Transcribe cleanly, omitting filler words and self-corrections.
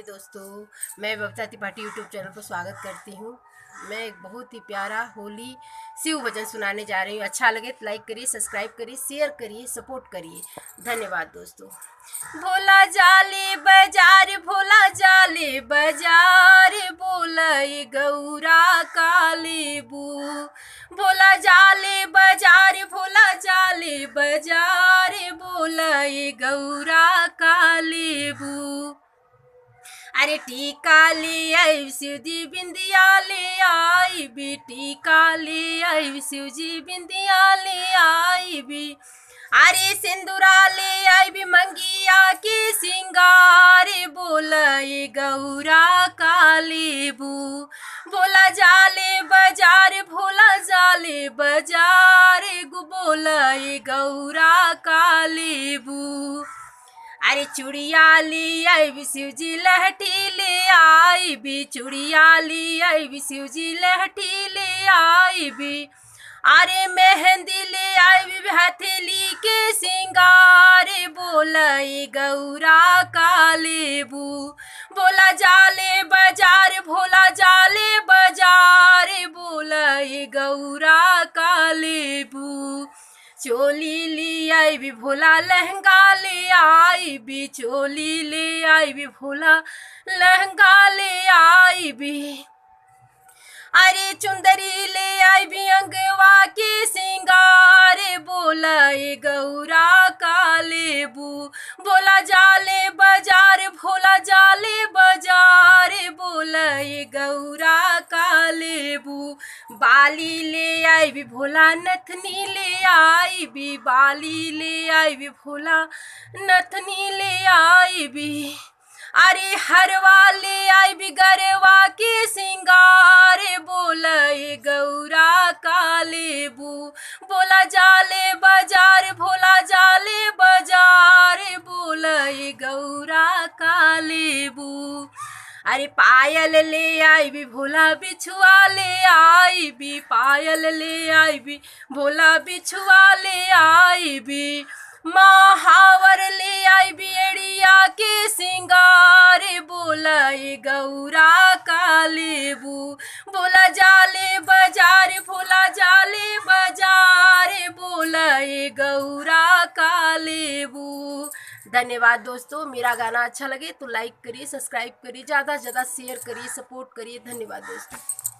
दोस्तों, मैं Babita Tripathi YouTube channel पर स्वागत करती हूँ। मैं एक बहुत ही प्यारा होली शिव भजन सुनाने जा रही हूँ। अच्छा लगे तो लाइक करिए, सब्सक्राइब करिए, शेयर करिए, सपोर्ट करिए। धन्यवाद दोस्तों। भोला जाले बाजार, भोला जाले बाजार, बोले गौरा काली बू। भोला जाले बाजार, भोला जाले बाजार, बोले गौरा काली बू। अरे टीका ले आई शिवजी बिंदिया ले आई भी, टीका ले आई शिवजी बिंदिया ले आई भी। अरे सिंदूरा ले आई भी मंगिया के सिंगार, बोले गौरा काली बू। भोला जाले बाजार, भोला जाले बाजार, बोले गौरा काली बू। अरे चूड़िया ली आई भी शिवजी लहठी ले आई भी, चूड़िया ली आई भी शिवजी लहठी ले आई भी। अरे मेहंदी ले आई भी हथेली के सिंगार, बोले गौरा काली बू। भोला जाले बाजार, भोला जाले बाजार, बोले गौरा काली बू। चोली ले आई भी भोला लहंगा ले आई भी, चोली ले आई भी भोला लहंगा ले आई भी। अरे चुंदरी ले आई भी अंगवा के सिंगार, बोले गौरा काली बू। भोला जाले बाजार, भोला जाले बाजार, बोले गौरा काली बू। बाली ले आई भी भोला नथनी ले आई भी, बाली ले आई भी भोला नथनी ले आई भी। अरे हरवा ले आई भी गरवा के सिंगार, बोले गौरा काली बू। भोला जाले बाजार, भोला जाले बाजार, बोले गौरा काली बू। अरे पायल ले आई भी भोला बिछुआ ले आई भी, पायल ले आई भी भोला बिछुआ ले आई भी। महावर ले आई भी एड़िया के सिंगार, बोले गौरा काली बू। भोला जाले बाजार, भोला जाले बाजार, बोले गौरा काली बू। धन्यवाद दोस्तों। मेरा गाना अच्छा लगे तो लाइक करिए, सब्सक्राइब करिए, ज़्यादा से ज़्यादा शेयर करिए, सपोर्ट करिए। धन्यवाद दोस्तों।